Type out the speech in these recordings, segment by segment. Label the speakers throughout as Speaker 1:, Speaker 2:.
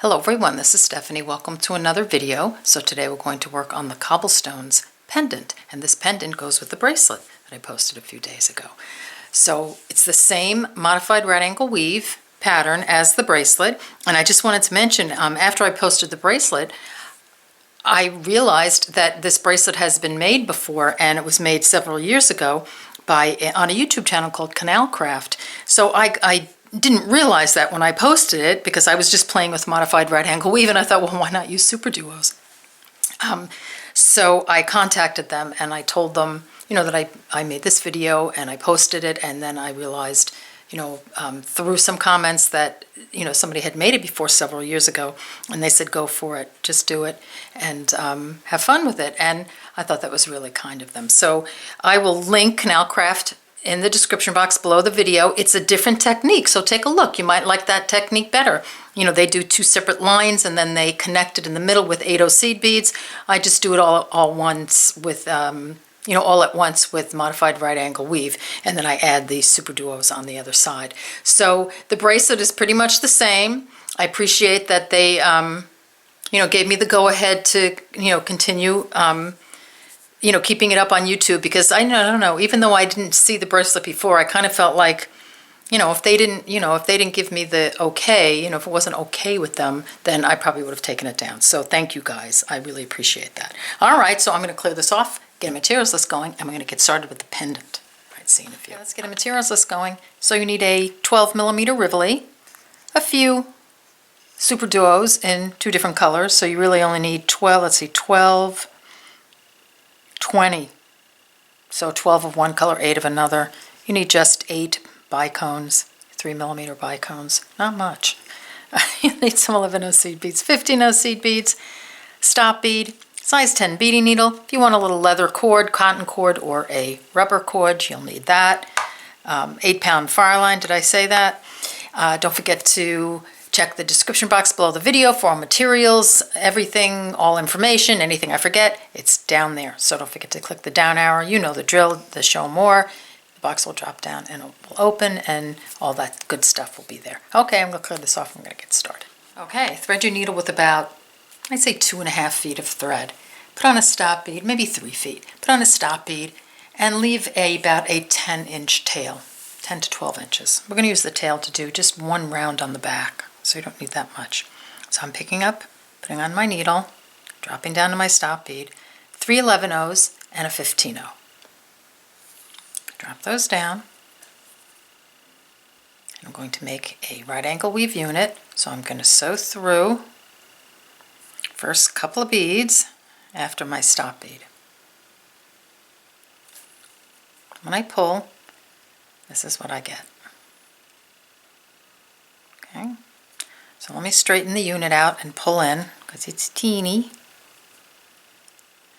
Speaker 1: Hello everyone, this is Stephanie. Welcome to another video. So today we're going to work on the Cobblestones Pendant, and this pendant goes with the bracelet that I posted a few days ago. So it's the same modified right angle weave pattern as the bracelet, and I just wanted to mention, after I posted the bracelet, I realized that this bracelet has been made before, and it was made several years ago on a YouTube channel called Canal Craft. So I didn't realize that when I posted it, because I was just playing with modified right angle weave, and I thought, well, why not use SuperDuos? So I contacted them and I told them, that I made this video and I posted it, and then I realized, through some comments that, somebody had made it before several years ago, and they said, go for it, just do it, and have fun with it. And I thought that was really kind of them. So I will link Canal Craft in the description box below the video. It's a different technique, so take a look. You might like that technique better. They do two separate lines and then they connect it in the middle with 8/0 seed beads. I just do it all once with, all at once with modified right angle weave, and then I add the SuperDuos on the other side. So the bracelet is pretty much the same. I appreciate that they, gave me the go-ahead to, continue keeping it up on YouTube, because I don't know, even though I didn't see the bracelet before, I kind of felt like, if they didn't give me the okay, if it wasn't okay with them, then I probably would have taken it down. So thank you guys. I really appreciate that. All right, so I'm going to clear this off, get a materials list going, and we're going to get started with the pendant. All right, see you in a few. Let's get a materials list going. So you need a 12mm Rivoli, a few SuperDuos in two different colors. So you really only need 12, 20. So 12 of one color, 8 of another. You need just 8 bicones, 3mm bicones, not much. You need some 11/0 seed beads, 15/0 seed beads, stop bead, size 10 beading needle. If you want a little leather cord, cotton cord, or a rubber cord, you'll need that. 8-pound Fireline, did I say that? Don't forget to check the description box below the video for all materials, everything, all information, anything I forget, it's down there. So don't forget to click the down arrow. You know the drill, the show more. The box will drop down and it will open, and all that good stuff will be there. Okay, I'm going to clear this off and I'm going to get started. Okay, thread your needle with about, I'd say 2.5 feet of thread. Put on a stop bead, maybe 3 feet. Put on a stop bead and leave about a 10-inch tail, 10 to 12 inches. We're going to use the tail to do just one round on the back, so you don't need that much. So I'm picking up, putting on my needle, dropping down to my stop bead, 3 11/0s and a 15/0. Drop those down. I'm going to make a right angle weave unit, so I'm going to sew through first couple of beads after my stop bead. When I pull, this is what I get. Okay. So let me straighten the unit out and pull in, because it's teeny.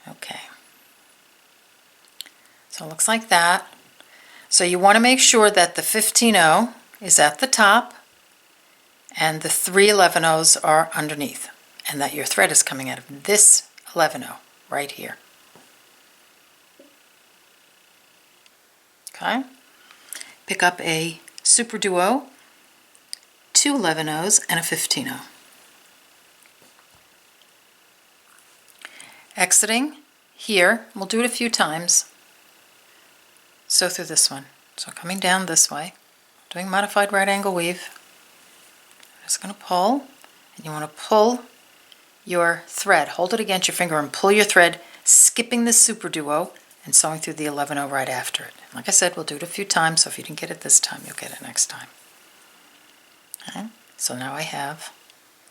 Speaker 1: Okay. So it looks like that. So you want to make sure that the 15/0 is at the top and the 3 11/0s are underneath, and that your thread is coming out of this 11/0 right here. Okay. Pick up a SuperDuo, 2 11/0s and a 15/0. Exiting here, we'll do it a few times. Sew through this one. So coming down this way, doing modified right angle weave. I'm just going to pull, and you want to pull your thread. Hold it against your finger and pull your thread, skipping the SuperDuo and sewing through the 11/0 right after it. Like I said, we'll do it a few times, so if you didn't get it this time, you'll get it next time. Okay. So now I have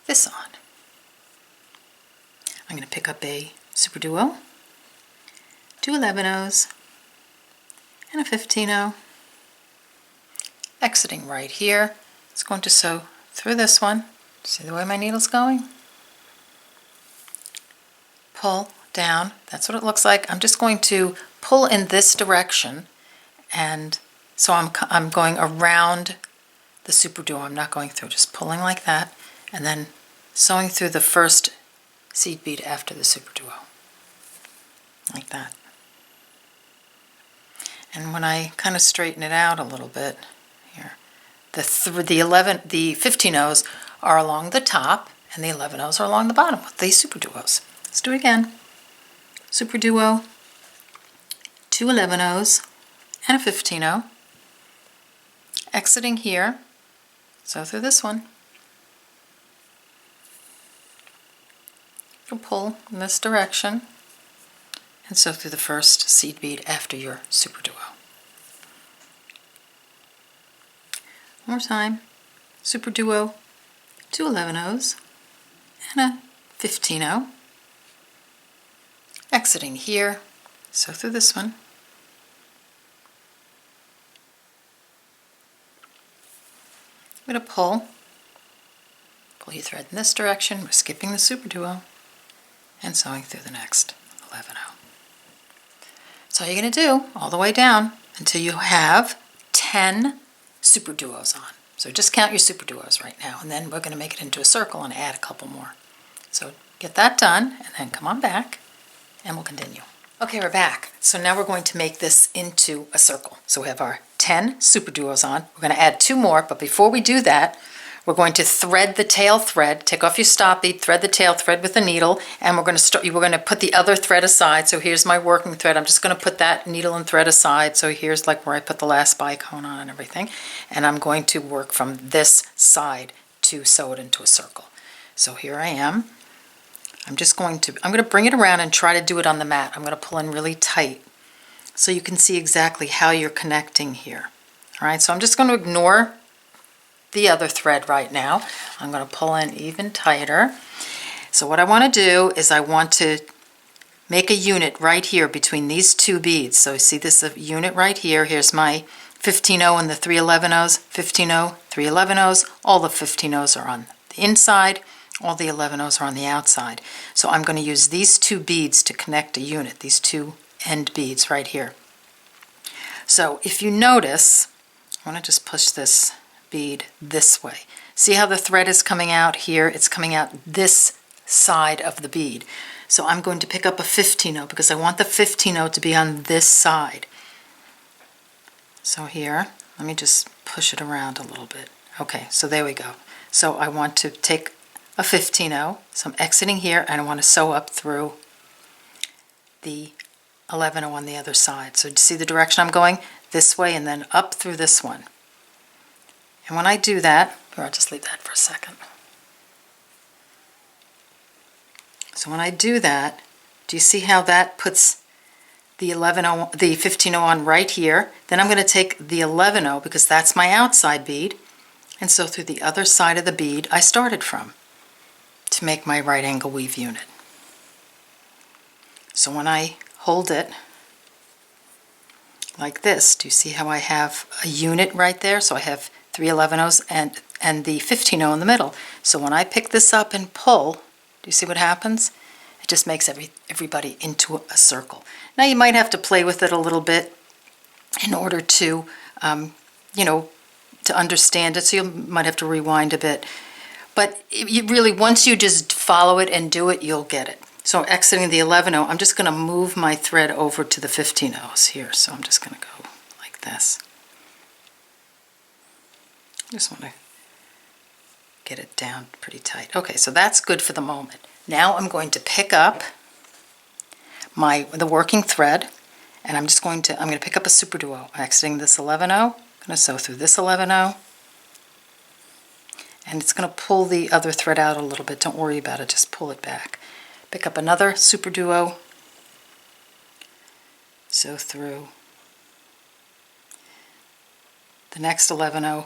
Speaker 1: this on. I'm going to pick up a SuperDuo, 2 11/0s, and a 15/0. Exiting right here, it's going to sew through this one. See the way my needle's going? Pull down, that's what it looks like. I'm just going to pull in this direction, and so I'm going around the SuperDuo. I'm not going through, just pulling like that, and then sewing through the first seed bead after the SuperDuo, like that. And when I kind of straighten it out a little bit here, the 15/0s are along the top, and the 11-0s are along the bottom with these SuperDuos. Let's do it again. SuperDuo, 2 11-0s, and a 15-0. Exiting here, sew through this one. You'll pull in this direction and sew through the first seed bead after your SuperDuo. One more time. SuperDuo, 2 11-0s, and a 15-0. Exiting here, sew through this one. I'm going to pull your thread in this direction. We're skipping the SuperDuo and sewing through the next 11-0. That's all you're going to do all the way down until you have 10 SuperDuos on. So just count your SuperDuos right now, and then we're going to make it into a circle and add a couple more. So get that done, and then come on back, and we'll continue. Okay, we're back. So now we're going to make this into a circle. So we have our 10 SuperDuos on. We're going to add 2 more, but before we do that, we're going to thread the tail thread, take off your stop bead, thread the tail thread with a needle, and we're going to put the other thread aside. So here's my working thread. I'm just going to put that needle and thread aside. So here's like where I put the last bicone on and everything. And I'm going to work from this side to sew it into a circle. So here I am. I'm going to bring it around and try to do it on the mat. I'm going to pull in really tight so you can see exactly how you're connecting here. All right, so I'm just going to ignore the other thread right now. I'm going to pull in even tighter. So what I want to do is I want to make a unit right here between these 2 beads. So you see this unit right here. Here's my 15-0 and the 3 11-0s, 15-0, 3 11-0s. All the 15-0s are on the inside. All the 11-0s are on the outside. So I'm going to use these 2 beads to connect a unit, these 2 end beads right here. So if you notice, I want to just push this bead this way. See how the thread is coming out here? It's coming out this side of the bead. So I'm going to pick up a 15-0 because I want the 15-0 to be on this side. So here, let me just push it around a little bit. Okay, so there we go. So I want to take a 15-0, so I'm exiting here, and I want to sew up through the 11-0 on the other side. So you see the direction I'm going? This way and then up through this one. And when I do that, or I'll just leave that for a second. So when I do that, do you see how that puts the 15-0 on right here? Then I'm going to take the 11-0, because that's my outside bead, and sew through the other side of the bead I started from to make my right angle weave unit. So when I hold it like this, do you see how I have a unit right there? So I have 3 11-0s and the 15-0 in the middle. So when I pick this up and pull, do you see what happens? It just makes everybody into a circle. Now you might have to play with it a little bit in order to, to understand it. So you might have to rewind a bit. But you really, once you just follow it and do it, you'll get it. So exiting the 11-0, I'm just going to move my thread over to the 15-0s here. So I'm just going to go like this. I just want to get it down pretty tight. Okay, so that's good for the moment. Now I'm going to pick up the working thread, and I'm going to pick up a SuperDuo. I'm exiting this 11-0. I'm going to sew through this 11-0. And it's going to pull the other thread out a little bit. Don't worry about it, just pull it back. Pick up another SuperDuo, sew through the next 11-0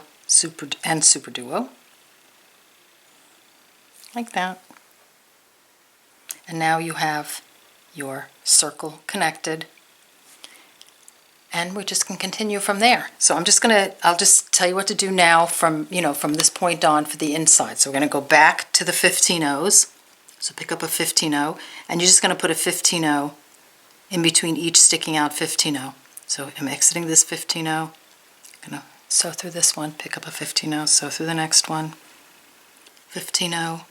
Speaker 1: and SuperDuo, like that. And now you have your circle connected, and we just can continue from there. So I'll just tell you what to do now from this point on for the inside. So we're going to go back to the 15-0s. So pick up a 15-0, and you're just going to put a 15-0 in between each sticking out 15-0. So I'm exiting this 15-0, I'm going to sew through this one, pick up a 15-0, sew through the next one, 15-0,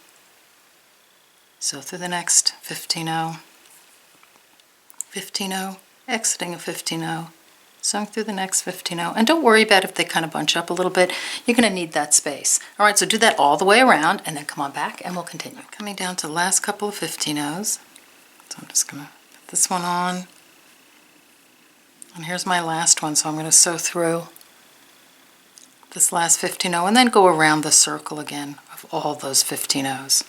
Speaker 1: sew through the next 15-0, 15-0, exiting a 15-0, Sewing through the next 15-0, and don't worry about if they kind of bunch up a little bit. You're going to need that space. All right, so do that all the way around, and then come on back, and we'll continue. Coming down to the last couple of 15-0s. So I'm just going to put this one on, and here's my last one. So I'm going to sew through this last 15-0, and then go around the circle again of all those 15-0s,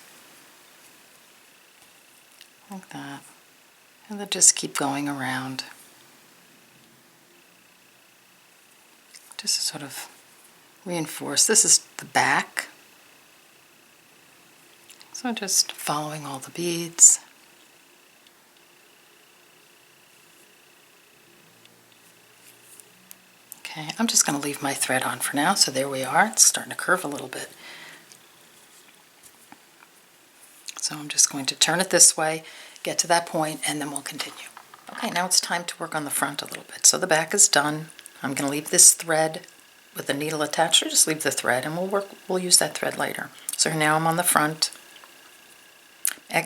Speaker 1: like that, and then just keep going around. Just to sort of reinforce. This is the back. So just following all the beads. Okay, I'm just going to leave my thread on for now. So there we are. It's starting to curve a little bit. So I'm just going to turn it this way, get to that point, and then we'll continue. Okay, now it's time to work on the front a little bit. So the back is done. I'm going to leave this thread with the needle attached, or just leave the thread, and we'll use that thread later. So now I'm on the front.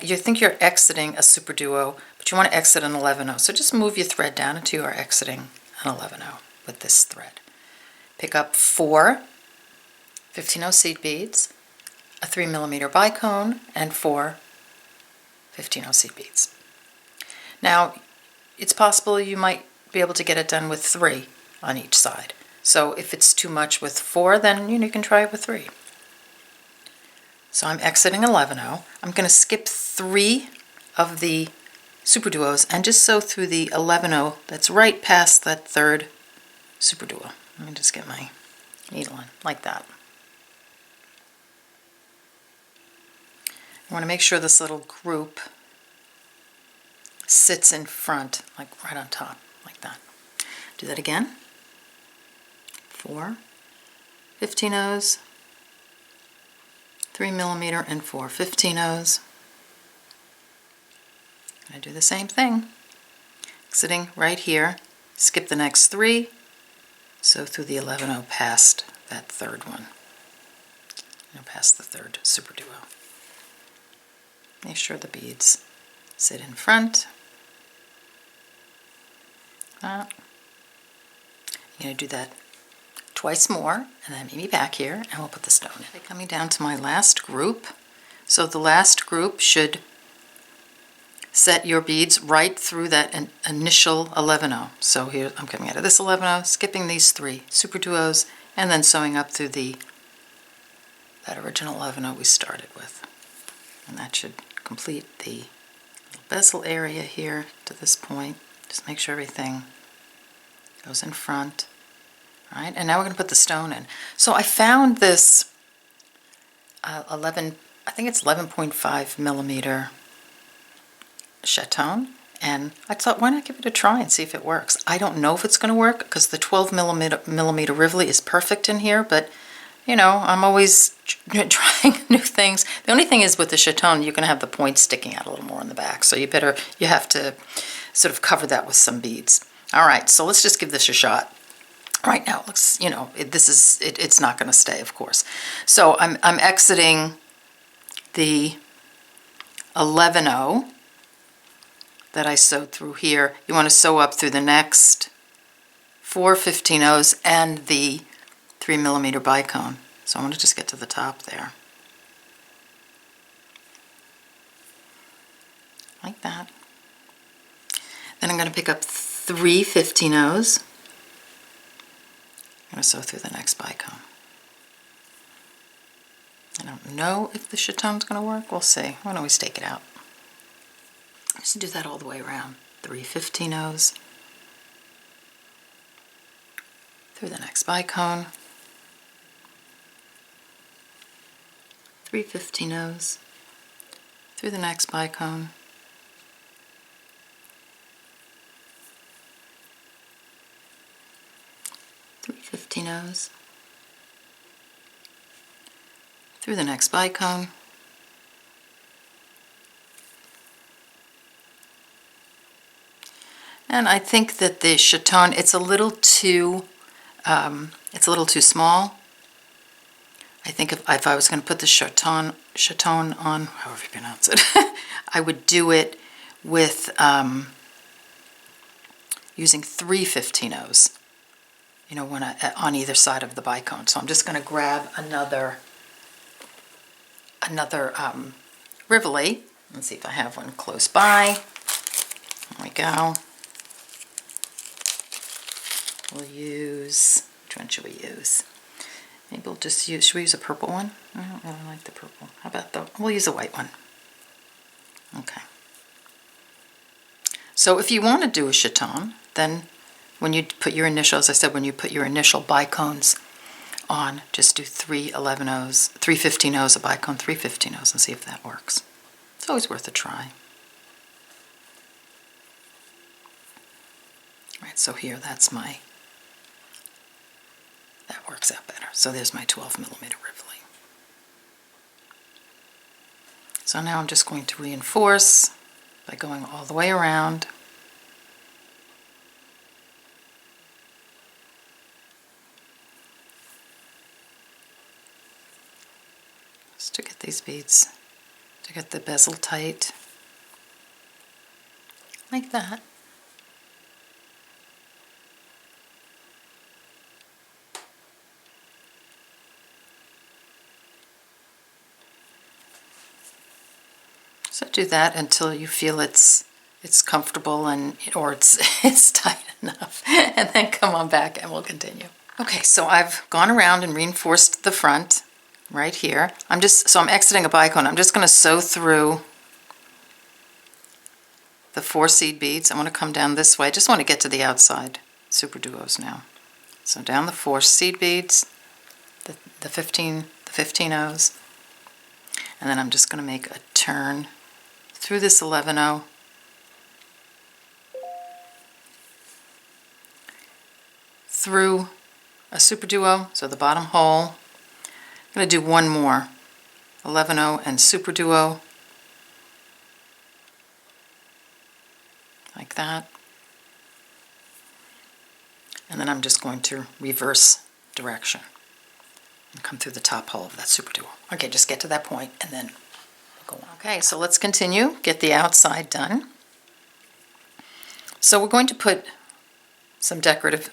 Speaker 1: You think you're exiting a SuperDuo, but you want to exit an 11-0. So just move your thread down until you are exiting an 11-0 with this thread. Pick up 4 15-0 seed beads, a 3mm bicone, and 4 15-0 seed beads. Now, it's possible you might be able to get it done with 3 on each side. So if it's too much with 4, then you can try it with 3. So I'm exiting 11-0. I'm going to skip 3 of the SuperDuos and just sew through the 11-0 that's right past that third SuperDuo. Let me just get my needle in, like that. I want to make sure this little group sits in front, like right on top, like that. Do that again. 4 15-0s, 3mm, and 4 15-0s. I do the same thing. Exiting right here, skip the next 3, sew through the 11-0 past that third one, past the third SuperDuo. Make sure the beads sit in front. You're going to do that twice more, and then meet me back here, and we'll put the stone in. Coming down to my last group. So the last group should set your beads right through that initial 11-0. So here I'm coming out of this 11-0, skipping these 3 SuperDuos, and then sewing up through that original 11-0 we started with. And that should complete the little bezel area here to this point. Just make sure everything goes in front. All right, and now we're going to put the stone in. So I found this I think it's 11.5mm chaton, and I thought, why not give it a try and see if it works? I don't know if it's going to work because the 12mm Rivoli is perfect in here, but I'm always trying new things. The only thing is with the chaton, you're going to have the points sticking out a little more in the back, so you have to sort of cover that with some beads. All right, so let's just give this a shot. Right now, it looks, it's not going to stay, of course. So I'm exiting the 11-0 that I sewed through here. You want to sew up through the next 4 15-0s and the 3mm bicone. So I'm going to just get to the top there. Like that. Then I'm going to pick up 3 15-0s. I'm going to sew through the next bicone. I don't know if the chaton's going to work. We'll see. Why don't we stake it out? Just do that all the way around. 3 15-0s through the next bicone. 3 15-0s through the next bicone. 3 15-0s through the next bicone. And I think that the chaton, it's a little too small. I think if I was going to put the chaton on, however you pronounce it, I would do it with using 3 15-0s, you know, on either side of the bicone. So I'm just going to grab another Rivoli. Let's see if I have one close by. There we go. We'll use, which one should we use? Maybe we'll just use, should we use a purple one? I don't really like the purple. How about we'll use a white one. Okay. So if you want to do a chaton, then when you put your initial, as I said, when you put your initial bicones on, just do 3 11-0s, 3 15-0s a bicone, 3 15-0s, and see if that works. It's always worth a try. All right, so here, that works out better. So there's my 12mm Rivoli. So now I'm just going to reinforce by going all the way around. Just to get these beads, to get the bezel tight, like that. So do that until you feel it's comfortable or it's tight enough, and then come on back and we'll continue. Okay, so I've gone around and reinforced the front right here. I'm exiting a bicone. I'm just going to sew through the 4 seed beads. I want to come down this way. I just want to get to the outside SuperDuos now. So down the 4 seed beads, the 15-0s, and then I'm just going to make a turn through this 11-0, through a SuperDuo, so the bottom hole. I'm going to do one more 11-0 and SuperDuo, like that, and then I'm just going to reverse direction and come through the top hole of that SuperDuo. Okay, just get to that point and then we'll go on. Okay, so let's continue, get the outside done. So we're going to put some decorative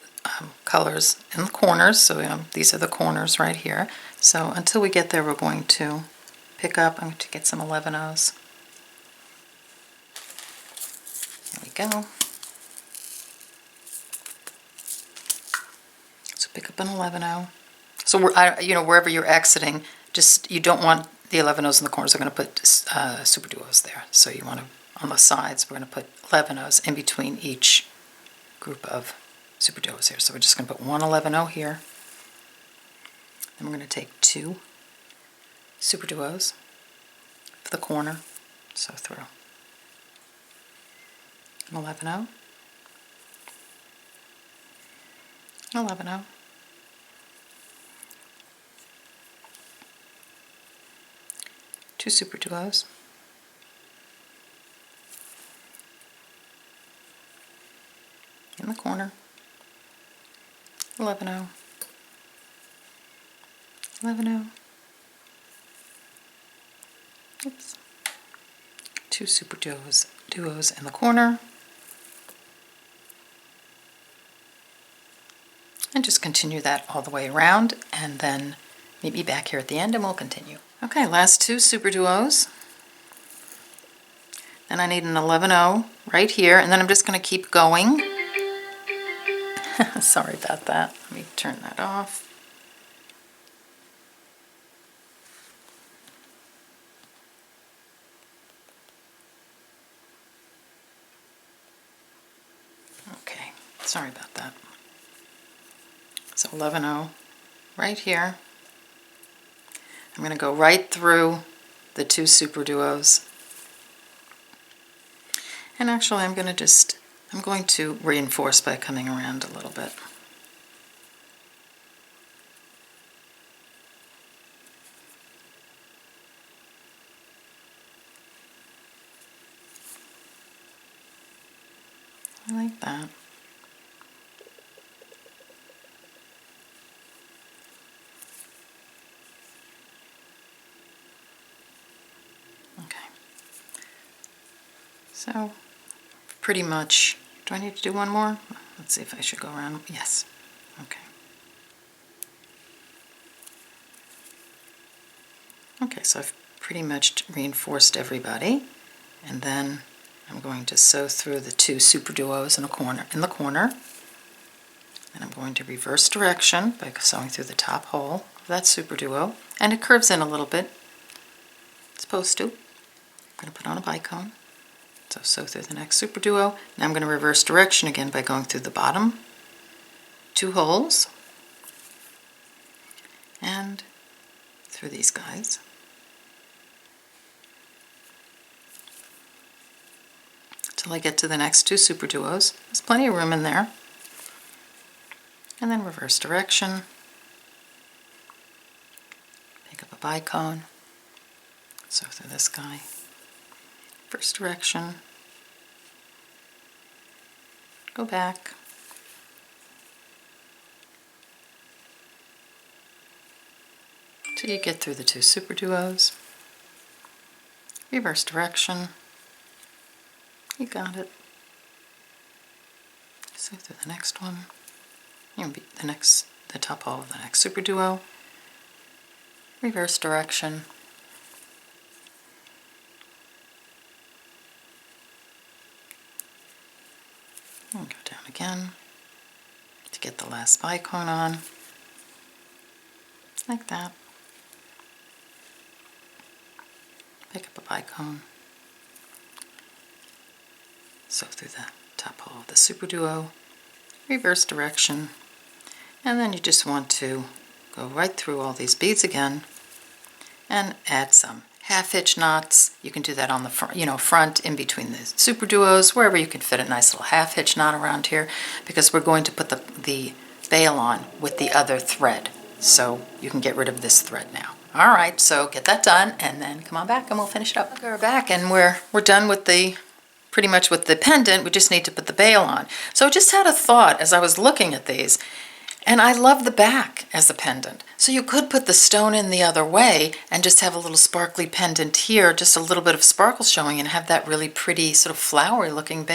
Speaker 1: colors in the corners, so these are the corners right here. So until we get there, we're going to pick up, I'm going to get some 11-0s. There we go. So pick up an 11-0. So wherever you're exiting, you don't want the 11-0s in the corners. We're going to put SuperDuos there. So you want to, on the sides, we're going to put 11-0s in between each group of SuperDuos here. So we're just going to put one 11-0 here. Then we're going to take 2 SuperDuos for the corner, sew through. An 11-0, an 11-0, two SuperDuos, in the corner, 11-0, 11-0, oops, 2 SuperDuos in the corner, and just continue that all the way around, and then meet me back here at the end and we'll continue. Okay, last 2 SuperDuos. Then I need an 11-0 right here, and then I'm just going to keep going. Sorry about that. Let me turn that off. Okay, sorry about that. So 11-0 right here. I'm going to go right through the 2 SuperDuos. And actually I'm going to reinforce by coming around a little bit. I like that. Okay. So pretty much Do I need to do one more? Let's see if I should go around. Yes. Okay. Okay, so I've pretty much reinforced everybody, and then I'm going to sew through the 2 SuperDuos in the corner, and I'm going to reverse direction by sewing through the top hole of that SuperDuo, and it curves in a little bit. It's supposed to. I'm going to put on a bicone, so sew through the next SuperDuo. Now I'm going to reverse direction again by going through the bottom 2 holes and through these guys. Till I get to the next 2 SuperDuos. There's plenty of room in there. And then reverse direction. Pick up a bicone. Sew through this guy. First direction. Go back. Till you get through the 2 SuperDuos. Reverse direction. You got it. Sew through the next one. The top hole of the next SuperDuo. Reverse direction. And go down again to get the last bicone on, like that. Pick up a bicone. Sew through the top hole of the SuperDuo, reverse direction, and then you just want to go right through all these beads again and add some half-hitch knots. You can do that on the front in between the SuperDuos, wherever you can fit a nice little half-hitch knot around here, because we're going to put the bail on with the other thread, so you can get rid of this thread now. All right, so get that done, and then come on back and we'll finish it up. Okay, we're back, and we're done with pretty much with the pendant. We just need to put the bail on. So I just had a thought as I was looking at these, and I love the back as a pendant. So you could put the stone in the other way and just have a little sparkly pendant here, just a little bit of sparkle showing, and have that really pretty sort of flowery looking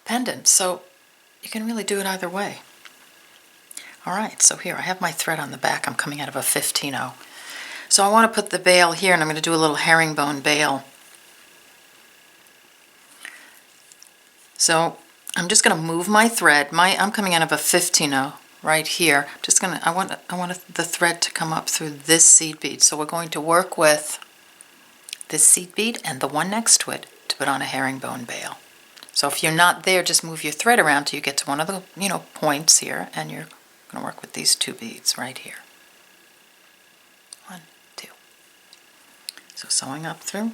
Speaker 1: pendant. So you can really do it either way. All right, so here I have my thread on the back. I'm coming out of a 15-0. So I want to put the bail here, and I'm going to do a little herringbone bail. So I'm just going to move my thread. I'm coming out of a 15-0 right here. I want the thread to come up through this seed bead. So we're going to work with this seed bead and the one next to it to put on a herringbone bail. So if you're not there, just move your thread around till you get to one of the points here, and you're going to work with these 2 beads right here. 1, 2. So sewing up through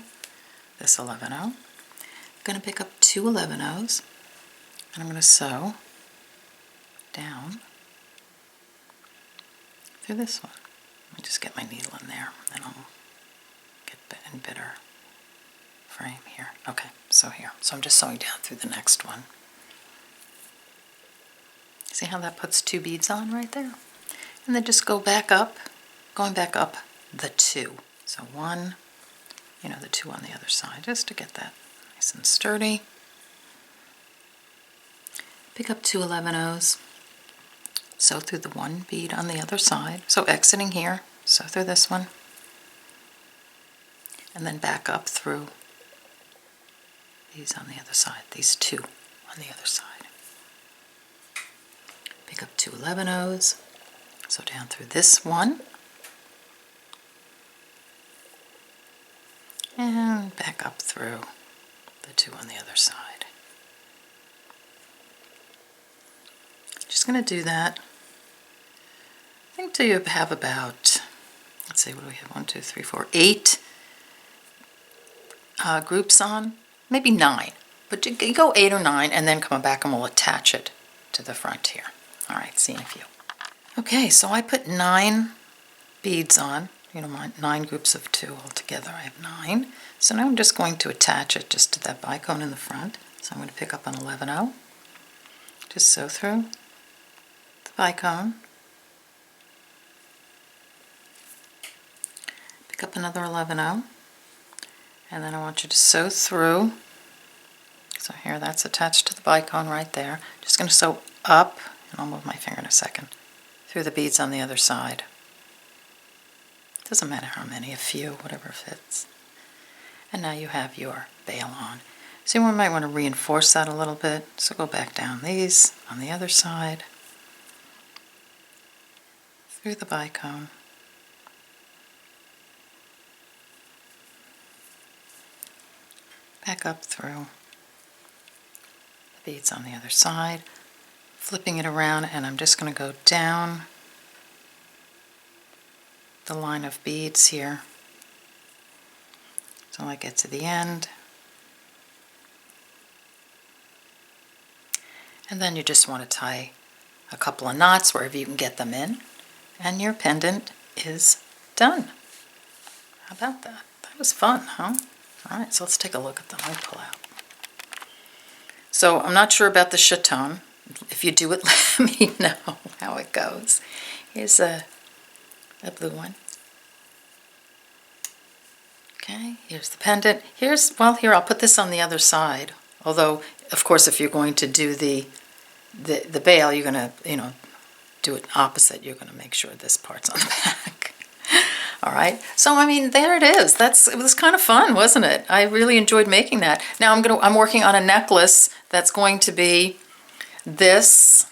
Speaker 1: this 11-0. I'm going to pick up 2 11-0s, and I'm going to sew down through this one. Let me just get my needle in there, and I'll get in better frame here. Okay, so here. So I'm just sewing down through the next one. See how that puts 2 beads on right there? And then just go back up, going back up the 2. So 1, the 2 on the other side, just to get that nice and sturdy. Pick up 2 11-0s, sew through the 1 bead on the other side. So exiting here, sew through this one, and then back up through these on the other side, these 2 on the other side. Pick up 2 11-0s, sew down through this one, and back up through the 2 on the other side. Just going to do that, I think, till you have about, let's see, what do we have, 1, 2, 3, 4, 8 groups on, maybe 9, but you go 8 or 9, and then come back and we'll attach it to the front here. All right, see you in a few. Okay, so I put 9 beads on, my 9 groups of 2 altogether. I have 9. So now I'm just going to attach it just to that bicone in the front. So I'm going to pick up an 11-0, just sew through the bicone, pick up another 11-0, and then I want you to sew through So here, that's attached to the bicone right there. Just going to sew up, and I'll move my finger in a second, through the beads on the other side. Doesn't matter how many, a few, whatever fits. And now you have your veil on. So we might want to reinforce that a little bit. So go back down these on the other side, through the bicone. Back up through the beads on the other side, flipping it around, and I'm just going to go down the line of beads here until I get to the end. And then you just want to tie a couple of knots wherever you can get them in, and your pendant is done. How about that? That was fun, huh? All right, so let's take a look at them. Let me pull out. So I'm not sure about the chaton. If you do it, let me know how it goes. Here's a blue one. Okay, here's the pendant. Here's, well, here, I'll put this on the other side. Although, of course, if you're going to do the veil, you're going to, do it opposite. You're going to make sure this part's on the back. All right, so I mean, there it is. It was kind of fun, wasn't it? I really enjoyed making that. Now I'm working on a necklace that's going to be this,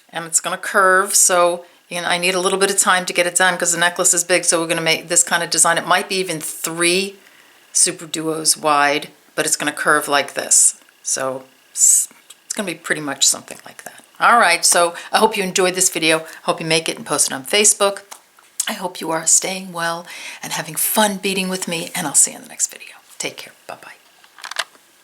Speaker 1: and it's going to curve. So I need a little bit of time to get it done because the necklace is big. So we're going to make this kind of design. It might be even 3 SuperDuos wide, but it's going to curve like this. So it's going to be pretty much something like that. All right, so I hope you enjoyed this video. I hope you make it and post it on Facebook. I hope you are staying well and having fun beading with me, and I'll see you in the next video. Take care. Bye-bye.